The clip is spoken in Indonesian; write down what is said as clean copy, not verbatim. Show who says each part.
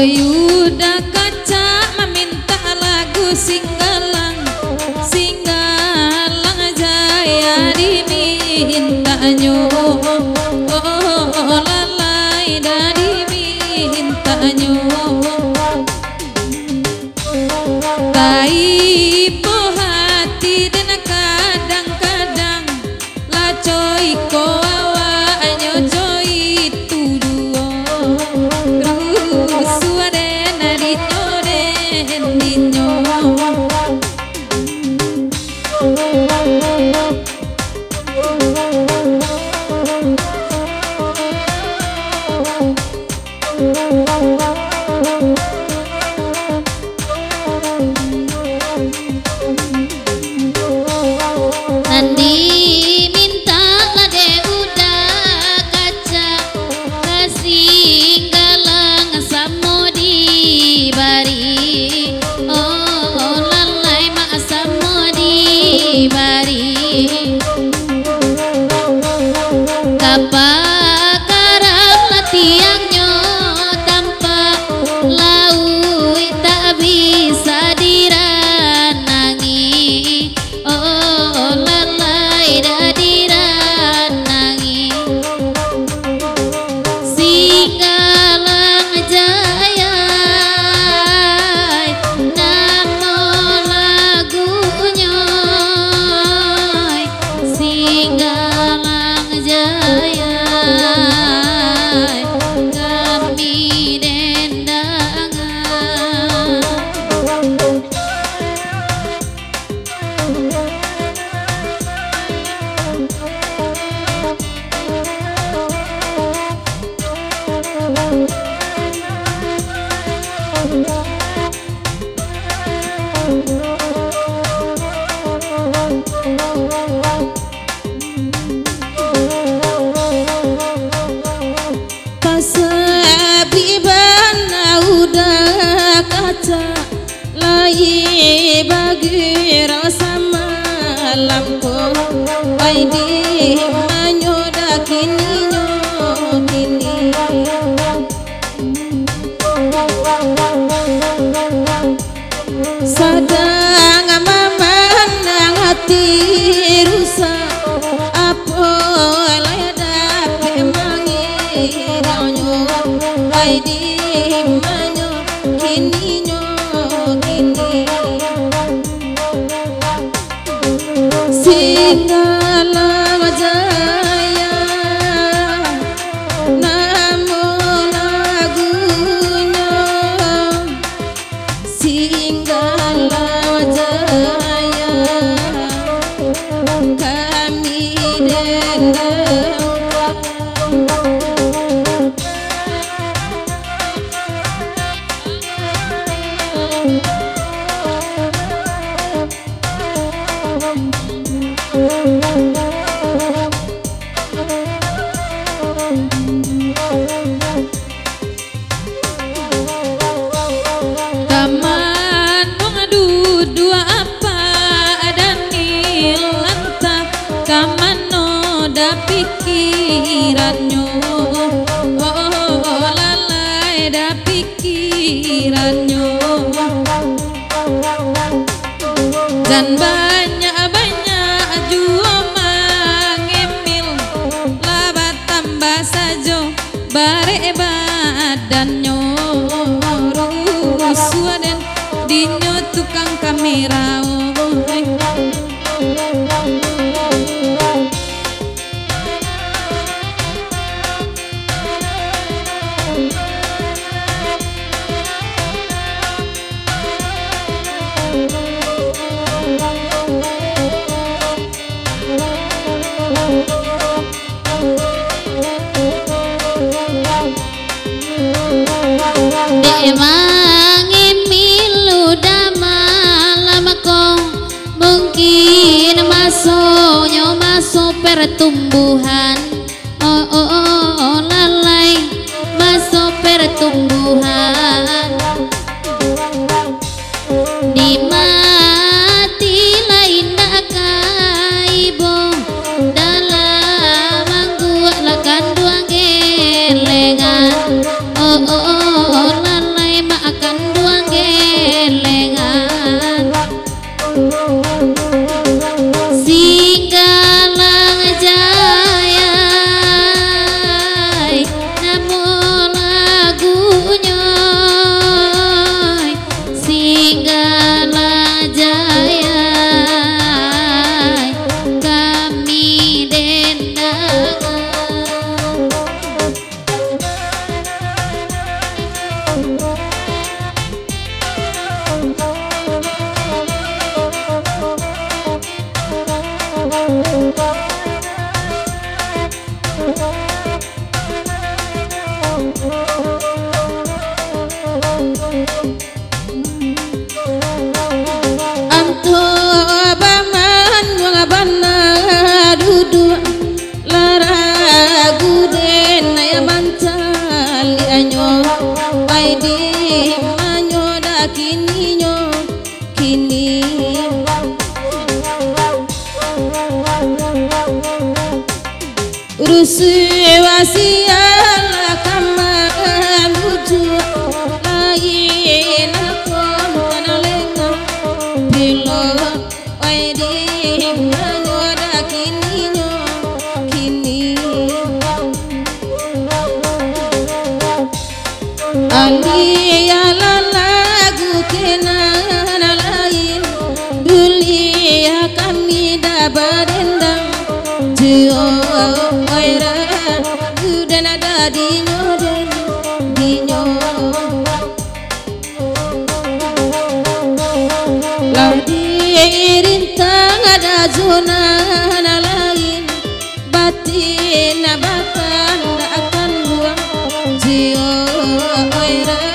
Speaker 1: Yuda kaca meminta lagu singgalang jaya dimintanya, lalai dah dimintanya. Taipo hati dan kadang-kadang lah coy ko awaknya coy tuduo rusuaden adinyo den dinyo.
Speaker 2: Nandi minta lade udah kaca kasinggalang samo di bari, oh lalai mak samo di bari. Kapakaram latiangnya tanpa laui tak bisa diranangi, oh lalai dah diranangi. Singgalang jaya namo lagunya, Singgalang jaya kami dendangan.
Speaker 1: Kasabiban udah kaca lagi bagi rasa malamku, ai di manyoda kini kini. Sadang memandang hati rusak apa dapat mengiranya, ai di manyo kini kini. Singgalang jaya namo lagunya, Singgalang jaya kami dendangan. Kamanung dua apa ada nilanta, kamano da pikirannya, oh lalai da pikirannya.
Speaker 2: Demangi milu malam kong mungkin masuknya masuk pertumbuhan lalai masuk pertumbuhan di mati lain dak kaibo dalam mangguak lakan dua gelengan lalai makan dua gelengan Singgalang Jaya namo lagunya Singgalang Jaya kami dendangan
Speaker 1: Rusuwasiala kama lucu lain akon kanalenga bilo waidi manyoda kini ali ala lagu kenana lain duli kami dabadendang jio oira udan ada dinyo ladi rintang ada zona lain batin bahkan akan buang jio oira